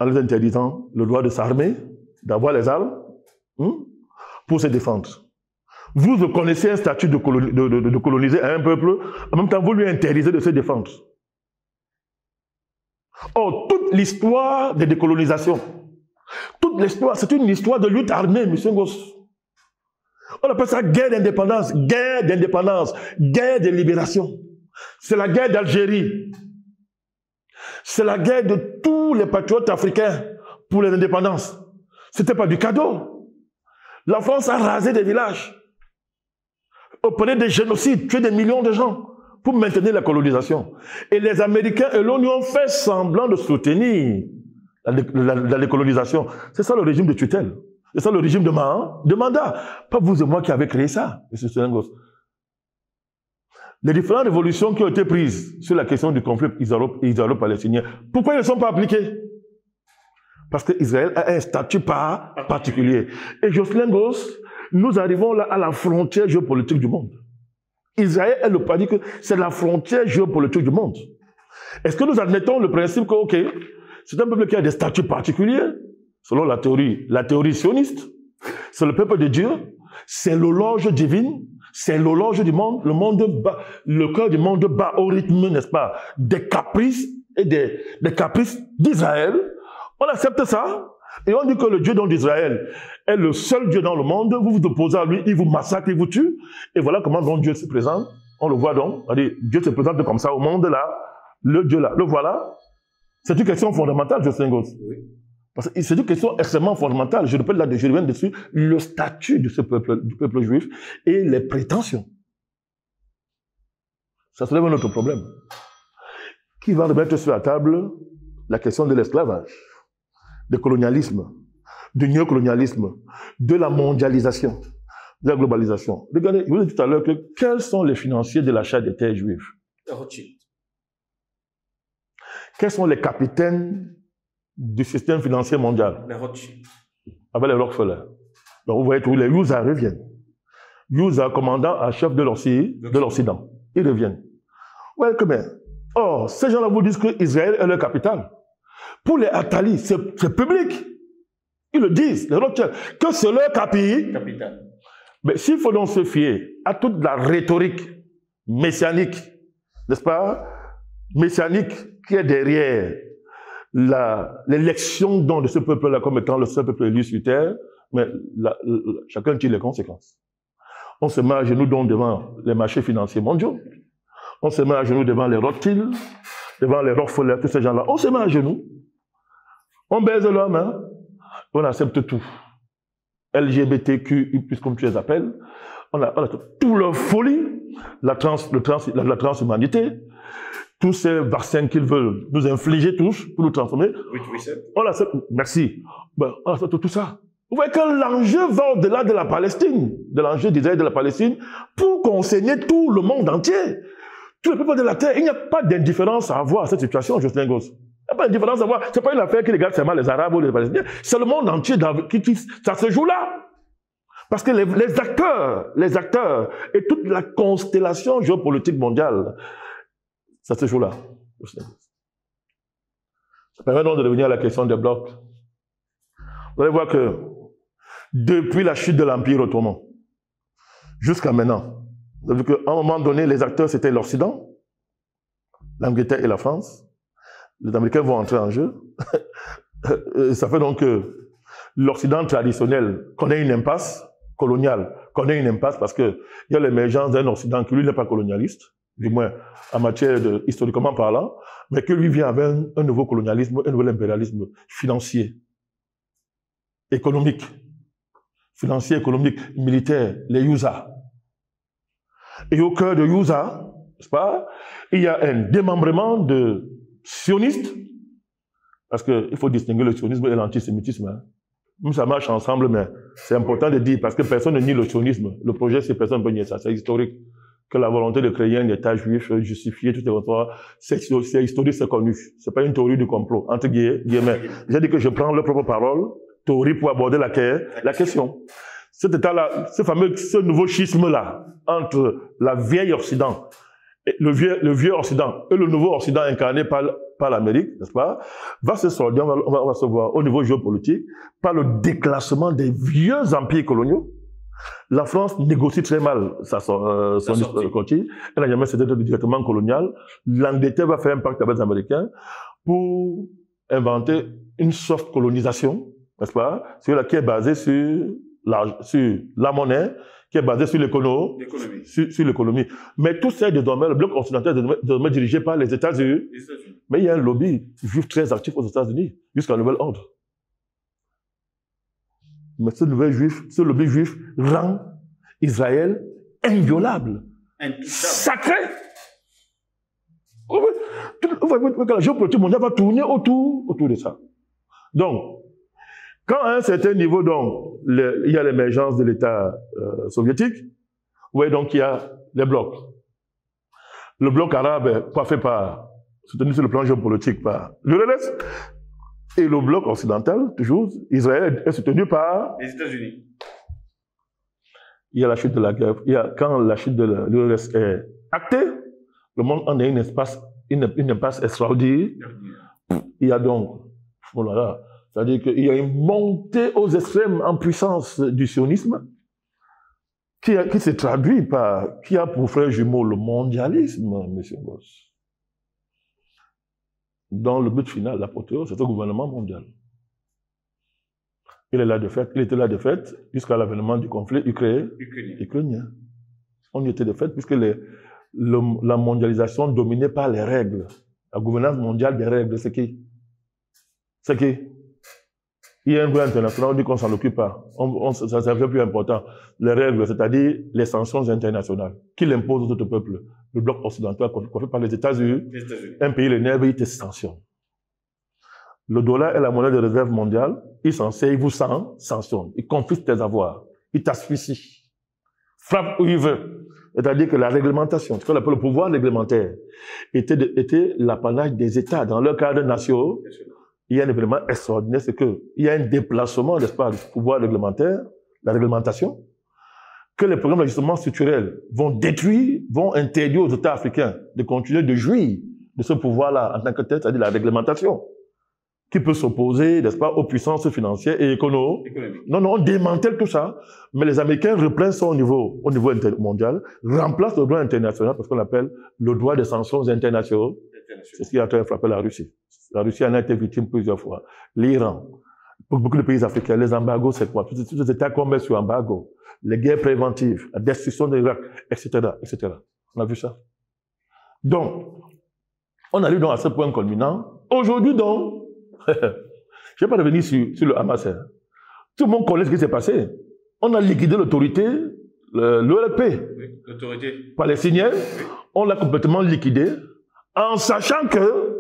S2: en les interdisant le droit de s'armer, d'avoir les armes, pour se défendre? Vous reconnaissez un statut de coloniser un peuple, en même temps vous lui interdisez de se défendre. Or, toute l'histoire de décolonisation, toute l'histoire, c'est une histoire de lutte armée, M. Ngoss. On appelle ça guerre d'indépendance, guerre de libération. C'est la guerre d'Algérie. C'est la guerre de tous les patriotes africains pour les indépendances. Ce n'était pas du cadeau. La France a rasé des villages, opéré des génocides, tué des millions de gens pour maintenir la colonisation. Et les Américains et l'ONU ont fait semblant de soutenir la décolonisation. C'est ça le régime de tutelle. C'est ça le régime de mandat. Pas vous et moi qui avez créé ça, M. Selengos. Les différentes révolutions qui ont été prises sur la question du conflit israélo-palestinien, pourquoi elles ne sont pas appliquées? Parce qu'Israël a un statut particulier. Et Jocelyn Goss, nous arrivons là à la frontière géopolitique du monde. Israël est le paradigme que c'est la frontière géopolitique du monde. Est-ce que nous admettons le principe que, ok, c'est un peuple qui a des statuts particuliers, selon la théorie sioniste, c'est le peuple de Dieu, c'est l'horloge divine, c'est l'horloge du monde, le cœur du monde bat au rythme, n'est-ce pas, des caprices et des caprices d'Israël. On accepte ça, et on dit que le Dieu d'Israël est le seul Dieu dans le monde. Vous vous opposez à lui, il vous massacre, il vous tue. Et voilà comment donc Dieu se présente. On le voit donc. Dieu se présente comme ça au monde là. Le Dieu là, le voilà. C'est une question fondamentale, Jocelyn Goss. Oui. Parce que c'est une question extrêmement fondamentale. Je reviens dessus, le statut de ce peuple, du peuple juif et les prétentions. Ça soulève un autre problème. Qui va remettre sur la table la question de l'esclavage, du colonialisme, du néocolonialisme, de la mondialisation, de la globalisation. Regardez, je vous ai dit tout à l'heure que quels sont les financiers de l'achat des terres juives?
S3: Rothschild.
S2: Quels sont les capitaines du système financier mondial?
S3: Les Rothschild.
S2: Avec les Rockefeller. Donc vous voyez tous les Yusa reviennent. Yusa, commandant en chef de l'Occident. Ils reviennent. Welcome. Or, ces gens-là vous disent que Israël est leur capitale. Pour les Attali, c'est public. Ils le disent, les Rothschild, que c'est leur
S3: capitale.
S2: Mais s'il faut donc se fier à toute la rhétorique messianique, n'est-ce pas, messianique qui est derrière l'élection de ce peuple-là comme étant le seul peuple élu sur terre, mais chacun tire les conséquences. On se met à genoux donc devant les marchés financiers mondiaux. On se met à genoux devant les Rothschild, devant les Rockefeller, tous ces gens-là. On se met à genoux. On baise l'homme, hein. On accepte tout. LGBTQ, comme tu les appelles. On a toute leur folie, la transhumanité, tous ces vaccins qu'ils veulent nous infliger tous pour nous transformer.
S3: Oui,
S2: on accepte. Merci. Ben, on accepte tout ça. Vous voyez que l'enjeu va au-delà de la Palestine, de l'enjeu d'Israël de la Palestine, pour concerner tout le monde entier. Tous les peuples de la terre, il n'y a pas d'indifférence à avoir à cette situation, Jocelyn Gosse. Il n'y a pas d'indifférence à avoir. Ce n'est pas une affaire qui regarde seulement les Arabes ou les Palestiniens. C'est le monde entier ça se joue là. Parce que les acteurs et toute la constellation géopolitique mondiale, ça se joue là. Ça permet donc de revenir à la question des blocs. Vous allez voir que depuis la chute de l'Empire ottoman jusqu'à maintenant, vous avez vu qu'à un moment donné, les acteurs, c'était l'Occident, l'Angleterre et la France. Les Américains vont entrer en jeu. Ça fait donc que l'Occident traditionnel connaît une impasse coloniale, connaît une impasse parce qu'il y a l'émergence d'un Occident qui, lui, n'est pas colonialiste, du moins en matière historiquement parlant, mais que lui vient avec un nouveau colonialisme, un nouvel impérialisme financier, économique, militaire, les Yusa. Et au cœur de Yusa, n'est-ce pas, il y a un démembrement de sionistes, parce qu'il faut distinguer le sionisme et l'antisémitisme. Hein. Ça marche ensemble, mais c'est important de dire, parce que personne ne nie le sionisme. Le projet, c'est personne ne peut nier ça, c'est historique. Que la volonté de créer un État juif, justifier tout territoire, c'est historique, c'est connu. C'est pas une théorie du complot, entre guillemets. J'ai dit que je prends leur propre parole, théorie pour aborder la question. Cet État-là, ce nouveau schisme-là, entre la vieille Occident, le vieux Occident et le nouveau Occident incarné par l'Amérique, n'est-ce pas, va se solder, on va se voir au niveau géopolitique, par le déclassement des vieux empires coloniaux. La France négocie très mal son sortie. Elle n'a jamais été directement coloniale. L'Angleterre va faire un pacte avec les Américains pour inventer une soft colonisation, n'est-ce pas, qui est basée sur la monnaie, qui est basée sur l'économie. Mais tout ça, désormais, le bloc occidental est désormais dirigé par les États-Unis. Mais il y a un lobby juif très actif aux États-Unis, jusqu'à nouvel ordre. Mais ce lobby juif rend Israël inviolable, sacré. La géopolitique mondiale va tourner autour de ça. Donc, quand à un certain niveau, donc, il y a l'émergence de l'État soviétique, vous voyez donc qu'il y a les blocs. Le bloc arabe est coiffé soutenu sur le plan géopolitique par l'URSS, et le bloc occidental, toujours, Israël est soutenu par
S3: les États-Unis.
S2: Il y a la chute de la guerre. Quand la chute de l'URSS est actée, le monde en est une impasse extraordinaire. Il y a donc, voilà, c'est-à-dire qu'il y a une montée aux extrêmes en puissance du sionisme qui se traduit qui a pour frère jumeau le mondialisme, M. Gosse. Dans le but final, l'apothéose, c'est un gouvernement mondial. Il était là de fait jusqu'à l'avènement du conflit ukrainien. On y était de fait puisque la mondialisation dominée par les règles. La gouvernance mondiale des règles, c'est qui? Il y a un droit international, on dit qu'on ne s'en occupe pas. Ça devient plus important. Les règles, c'est-à-dire les sanctions internationales, qui l'imposent aux autres peuples. Le bloc occidental, confié par les États-Unis, un pays les nerfs, il te sanctionne. Le dollar est la monnaie de réserve mondiale. Il s'en sert, il vous sanctionne. Il confisque tes avoirs. Il t'asphyxie. Frappe où il veut. C'est-à-dire que la réglementation, ce qu'on appelle le pouvoir réglementaire, était l'apanage des États. Dans leur cadre national, il y a un événement extraordinaire, c'est qu'il y a un déplacement, n'est-ce pas, du pouvoir réglementaire, la réglementation, que les programmes d'ajustement structurel vont détruire, vont interdire aux États africains de continuer de jouir de ce pouvoir-là en tant que tel, c'est-à-dire la réglementation, qui peut s'opposer, n'est-ce pas, aux puissances financières et économiques. Non, on démantèle tout ça, mais les Américains reprennent ça au niveau mondial, remplacent le droit international, parce qu'on appelle le droit des sanctions internationales. C'est ce qui a frappé la Russie. La Russie en a été victime plusieurs fois. L'Iran, pour beaucoup de pays africains, les embargos, c'est quoi? Tous les États qu'on met sur embargo, les guerres préventives, la destruction de l'Irak, etc., etc. On a vu ça. Donc, on arrive donc à ce point culminant. Aujourd'hui, donc, je ne vais pas revenir sur le Hamas. Tout le monde connaît ce qui s'est passé. On a liquidé l'autorité, l'OLP,
S3: l'autorité
S2: palestinienne. On l'a complètement liquidé en sachant que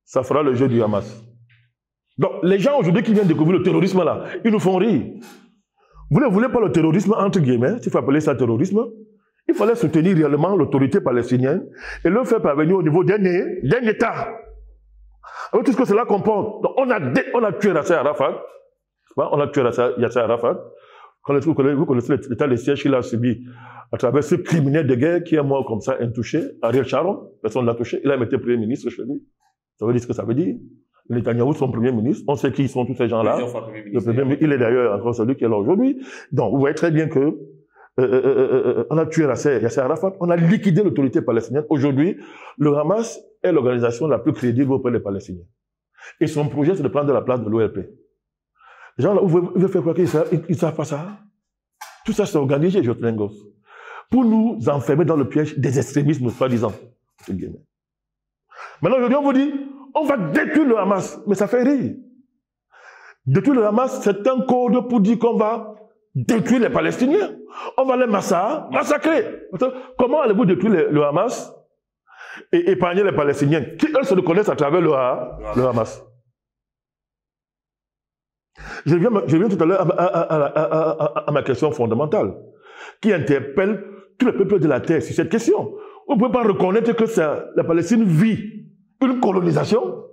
S2: ça fera le jeu du Hamas. Donc, les gens aujourd'hui qui viennent découvrir le terrorisme là, ils nous font rire. Vous ne voulez pas le terrorisme, entre guillemets, s'il faut appeler ça terrorisme, il fallait soutenir réellement l'autorité palestinienne et le faire parvenir au niveau d'un État. Avec tout ce que cela comporte. Donc, on a tué Yasser Arafat. On a tué Yasser Arafat. Vous connaissez l'état de siège qu'il a subi à travers ce criminel de guerre qui est mort comme ça, intouché, Ariel Sharon. Personne ne l'a touché. Il a été Premier ministre chez lui. Ça veut dire ce que ça veut dire. Netanyahou, son Premier ministre. On sait qui sont tous ces gens-là. Il est d'ailleurs encore celui qui est là aujourd'hui. Donc, vous voyez très bien que on a tué Yasser Arafat. On a liquidé l'autorité palestinienne. Aujourd'hui, le Hamas est l'organisation la plus crédible auprès des Palestiniens. Et son projet, c'est de prendre la place de l'OLP. Les gens là, vous veulent faire quoi qu'ils ne savent pas ça? Tout ça, c'est organisé, Jotlengos, pour nous enfermer dans le piège des extrémismes, soi-disant. Maintenant, aujourd'hui, on vous dit, on va détruire le Hamas. Mais ça fait rire. Détruire le Hamas, c'est un code pour dire qu'on va détruire les Palestiniens. On va les massacrer. Comment allez-vous détruire le Hamas et épargner les Palestiniens qui, eux, se reconnaissent à travers le Hamas? Je viens tout à l'heure à ma question fondamentale, qui interpelle tous les peuples de la terre sur cette question. On ne peut pas reconnaître que la Palestine vit une colonisation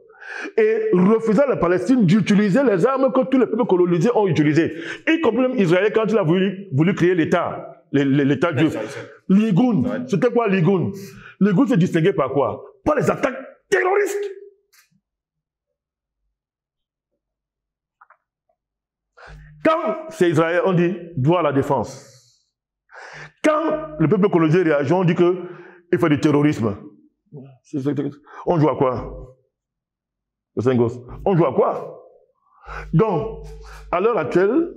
S2: et refuser à la Palestine d'utiliser les armes que tous les peuples colonisés ont utilisées. Y compris même Israël quand il a voulu créer l'État, l'État juif. L'Igoun, c'était quoi l'Igoun? L'Igoun se distinguait par quoi? Par les attaques terroristes. Quand c'est Israël, on dit droit à la défense. Quand le peuple colonisé réagit, on dit qu'il fait du terrorisme. On joue à quoi? On joue à quoi? Donc, à l'heure actuelle,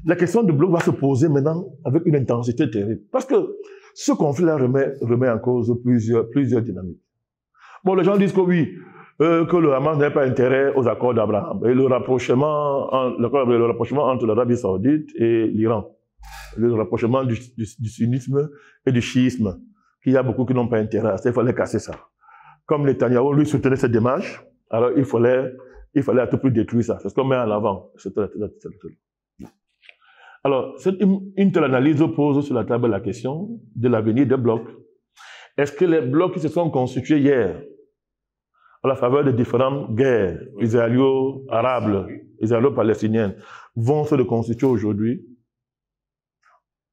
S2: la question du bloc va se poser maintenant avec une intensité terrible. Parce que ce conflit-là remet en cause plusieurs dynamiques. Bon, les gens disent que oui, que le Hamas n'a pas intérêt aux accords d'Abraham. Et le rapprochement entre l'Arabie Saoudite et l'Iran. Le rapprochement du sunnisme et du chiisme. Qu'il y a beaucoup qui n'ont pas intérêt à ça. Il fallait casser ça. Comme Netanyahou, lui, soutenait cette démarche, alors il fallait à tout prix détruire ça. C'est ce qu'on met en avant. Alors, une telle analyse pose sur la table la question de l'avenir des blocs. Est-ce que les blocs qui se sont constitués hier, à la faveur de différentes guerres israélo-arabes, israélo-palestiniennes, vont se reconstituer aujourd'hui?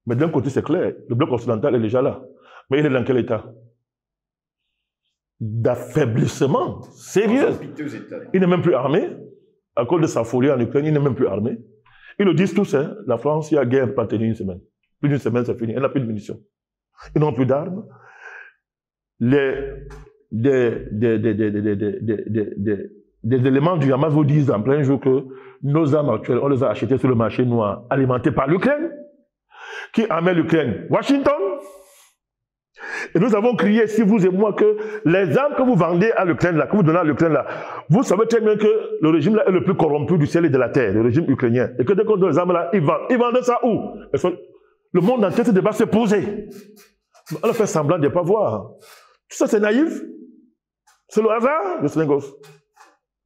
S2: Mais d'un côté, c'est clair, le bloc occidental est déjà là. Mais il est dans quel état? D'affaiblissement sérieux. Il n'est même plus armé. À cause de sa folie en Ukraine, il n'est même plus armé. Ils le disent tous, hein. La France, il y a guerre pas tenir une semaine. Plus d'une semaine, c'est fini. Elle n'a plus de munitions. Ils n'ont plus d'armes. Des éléments du Hamas vous disent en plein jour que nos armes actuelles, on les a achetées sur le marché noir, alimentées par l'Ukraine. Qui amène l'Ukraine? Washington. Et nous avons crié, si vous et moi, que les armes que vous vendez à l'Ukraine, là, que vous donnez à l'Ukraine, là, vous savez très bien que le régime là est le plus corrompu du ciel et de la terre, le régime ukrainien. Et que dès qu'on donne les armes là, ils vendent. Ils vendent ça où? Le monde entier se débat se poser. On a fait semblant de ne pas voir. Tout ça, c'est naïf. C'est le hasard, le Slingos.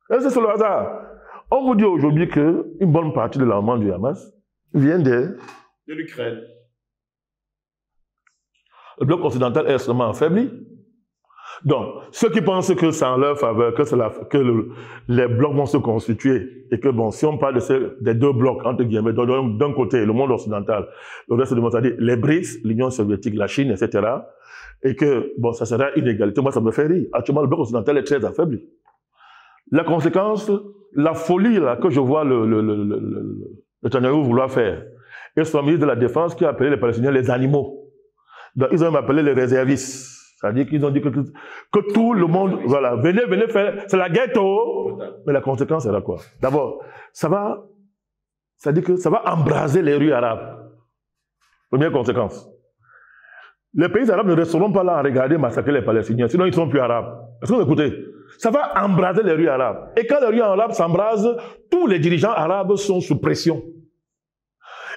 S2: C'est le hasard. On vous dit aujourd'hui qu'une bonne partie de l'armement du Hamas vient de
S3: l'Ukraine.
S2: Le bloc occidental est extrêmement affaibli. Donc, ceux qui pensent que c'est en leur faveur, les blocs vont se constituer, et que bon, si on parle des deux blocs, entre guillemets, d'un côté, le monde occidental, le reste du monde, c'est-à-dire les BRICS, l'Union soviétique, la Chine, etc., et que, bon, ça sera une égalité, moi, ça me fait rire. Actuellement, le bloc occidental est très affaibli. La conséquence, la folie, là, que je vois le Netanyahu vouloir faire, et son ministre de la Défense qui a appelé les Palestiniens les animaux. Donc, ils ont même appelé les réservistes. C'est-à-dire qu'ils ont dit que tout le monde, voilà, venez faire, c'est la ghetto. Mais la conséquence sera quoi? D'abord, c'est-à-dire que ça va embraser les rues arabes. Première conséquence. Les pays arabes ne resteront pas là à regarder massacrer les Palestiniens, sinon ils ne sont plus arabes. Est-ce que vous écoutez? Ça va embraser les rues arabes. Et quand les rues arabes s'embrasent, tous les dirigeants arabes sont sous pression.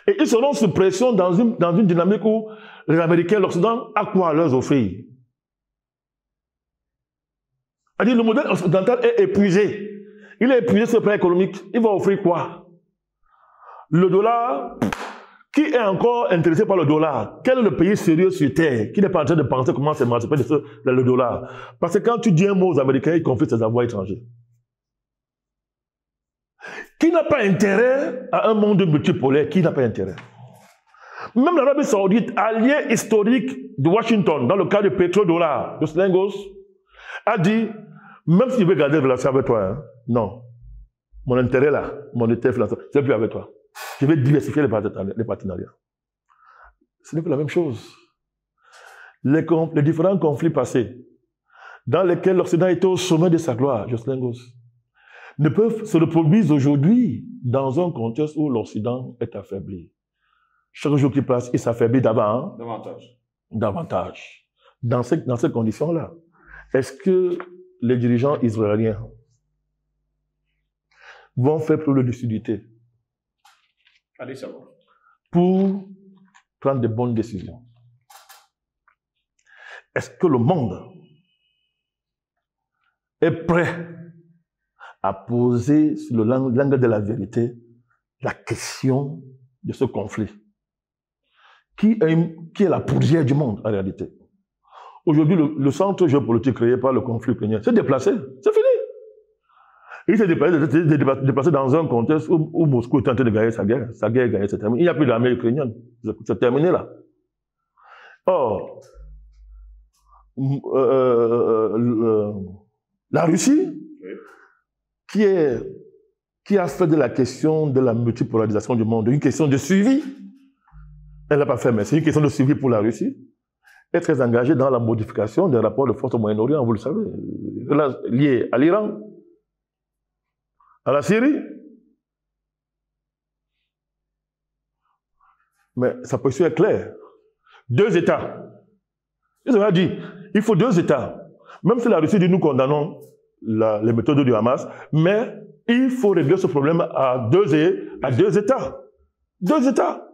S2: Et ils seront sous pression dans une dynamique où les Américains, l'Occident, a quoi à leur offrir? C'est-à-dire, le modèle occidental est épuisé. Il est épuisé sur le plan économique. Il va offrir quoi? Le dollar. Qui est encore intéressé par le dollar? Quel est le pays sérieux sur Terre qui n'est pas en train de penser comment s'émanciper de le dollar? Parce que quand tu dis un mot aux Américains, ils confisquent ses avoirs étrangers. Qui n'a pas intérêt à un monde multipolaire? Qui n'a pas intérêt? Même l'Arabie Saoudite, allié historique de Washington, dans le cas du pétrodollar, de Slingos, a dit, même si je veux garder des relations avec toi, hein, non. Mon intérêt là, mon intérêt financier, c'est plus avec toi. Je vais diversifier les partenariats. Ce n'est pas la même chose. Les différents conflits passés, dans lesquels l'Occident était au sommet de sa gloire, Jocelyn Goss, ne peuvent se reproduire aujourd'hui dans un contexte où l'Occident est affaibli. Chaque jour qui passe, il s'affaiblit davantage. Dans ces conditions-là, est-ce que les dirigeants israéliens vont faire preuve de lucidité pour prendre de bonnes décisions? Est-ce que le monde est prêt à poser sur le l'angle de la vérité la question de ce conflit qui est la poussière du monde en réalité? Aujourd'hui, le centre géopolitique créé par le conflit ukrainien s'est déplacé, c'est fini. Il s'est déplacé dans un contexte où Moscou est en train de gagner sa guerre. Sa guerre est gagnée, c'est terminé. Il n'y a plus d'armée ukrainienne. C'est terminé là. Or, la Russie, qui a fait de la question de la multipolarisation du monde une question de suivi, elle n'a pas fait, mais c'est une question de suivi pour la Russie, est très engagée dans la modification des rapports de force au Moyen-Orient, vous le savez, liés à l'Iran, à la Syrie. Mais sa position est claire. 2 États. Ils ont dit, il faut 2 États. Même si la Russie dit nous condamnons les méthodes du Hamas, mais il faut régler ce problème à 2 États. 2 États.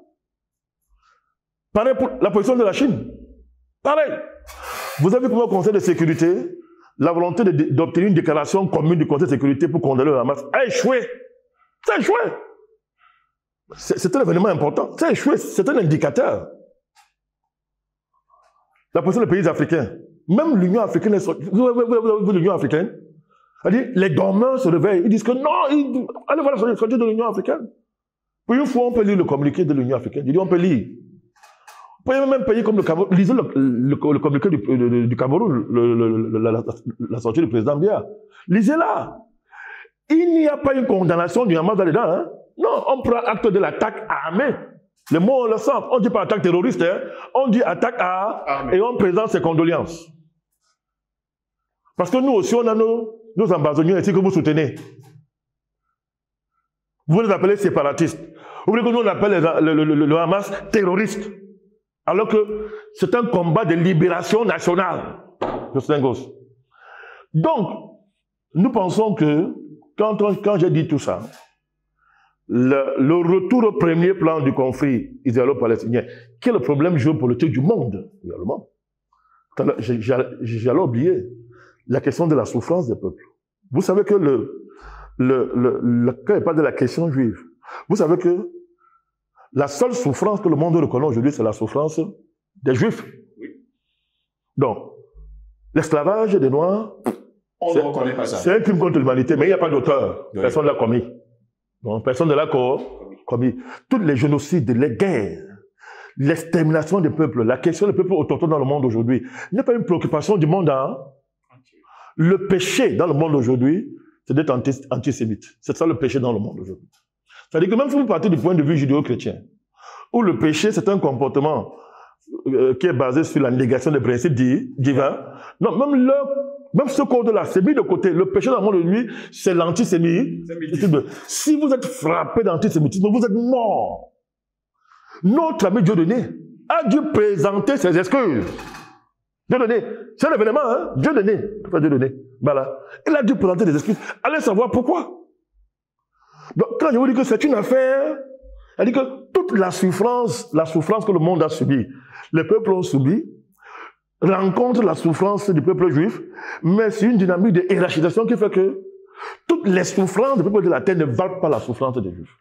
S2: Pareil pour la position de la Chine. Pareil. Vous avez comme au Conseil de sécurité la volonté d'obtenir une déclaration commune du Conseil de sécurité pour condamner le Hamas a échoué. Ça a échoué. C'est un événement important. Ça a échoué. C'est un indicateur. La position des pays africains. Même l'Union africaine, vous avez vu l'Union africaine? C'est-à-dire, les dormeurs se réveillent. Ils disent que non, allez voir la stratégie de l'Union africaine. Puis une fois, on peut lire le communiqué de l'Union africaine. Je dis, on peut lire. Vous pouvez même payer comme le Cameroun. Lisez le communiqué du Cameroun, la sortie du président Biya. Lisez-la. Il n'y a pas une condamnation du Hamas là-dedans. Hein? Non, on prend acte de l'attaque armée. Les mots, on le sent. On ne dit pas attaque terroriste. Hein? On dit attaque armée. Et on présente ses condoléances. Parce que nous aussi, on a nos ambassadeurs ici que vous soutenez. Vous les appelez séparatistes. Vous voulez que nous on appelle le Hamas terroriste. Alors que c'est un combat de libération nationale. Donc, nous pensons que, quand j'ai dit tout ça, le retour au premier plan du conflit israélo-palestinien, qui est le problème géopolitique du monde, également. J'allais oublier la question de la souffrance des peuples. Vous savez que quand il parle de la question juive, vous savez que la seule souffrance que le monde reconnaît aujourd'hui, c'est la souffrance des Juifs. Donc, l'esclavage des Noirs,
S1: on ne reconnaît pas ça.
S2: C'est un crime contre l'humanité, mais il n'y a pas d'auteur. Oui. Personne ne l'a commis. Donc, personne ne l'a commis. Tous les génocides, les guerres, l'extermination des peuples, la question des peuples autochtones dans le monde aujourd'hui, il n'y a pas une préoccupation du monde. Hein? Le péché dans le monde aujourd'hui, c'est d'être antisémite. C'est ça le péché dans le monde aujourd'hui. C'est-à-dire que même si vous partez du point de vue judéo-chrétien, où le péché, c'est un comportement qui est basé sur la négation des principes divins, non, même ce code-là, c'est mis de côté. Le péché dans le monde aujourd'hui, c'est l'antisémitisme. Si vous êtes frappé d'antisémitisme, vous êtes mort. Notre ami Dieudonné a dû présenter ses excuses. Dieudonné, c'est un événement, hein? Dieudonné. Voilà. Il a dû présenter des excuses. Allez savoir pourquoi. Donc, quand je vous dis que c'est une affaire, elle dit que toute la souffrance que le monde a subie, les peuples ont subi, rencontre la souffrance du peuple juif, mais c'est une dynamique de hiérarchisation qui fait que toutes les souffrances du peuple de la terre ne valent pas la souffrance des juifs.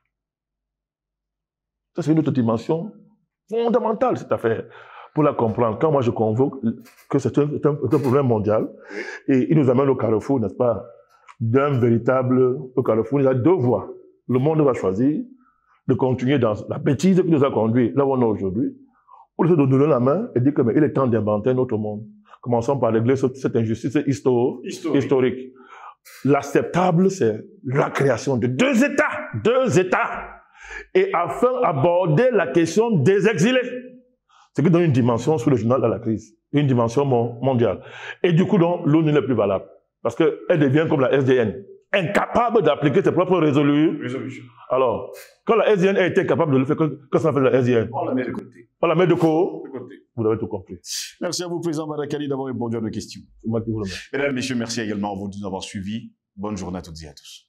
S2: Ça, c'est une autre dimension fondamentale, cette affaire, pour la comprendre. Quand moi je convoque que c'est un problème mondial, et il nous amène au carrefour, n'est-ce pas, d'un véritable au carrefour, il y a deux voies. Le monde va choisir de continuer dans la bêtise qui nous a conduit là où on est aujourd'hui, ou de se donner la main et dire que mais il est temps d'inventer un autre monde. Commençons par régler cette injustice historique. L'acceptable, c'est la création de deux États. Et afin d'aborder la question des exilés. Ce qui donne une dimension sous-régionale à la crise, une dimension mondiale. Et du coup, l'ONU n'est plus valable. Parce qu'elle devient comme la SDN, incapable d'appliquer ses propres résolutions. Alors, quand la SDN a été incapable de le faire, qu'est-ce qu'on fait de la SDN?
S1: On la met de côté.
S2: On la met de côté. Vous avez tout compris.
S1: Merci à vous, Président Badakali, d'avoir répondu à nos questions.
S2: C'est moi qui vous remercie.
S1: Mesdames, Messieurs, merci également à vous de nous avoir suivis. Bonne journée à toutes et à tous.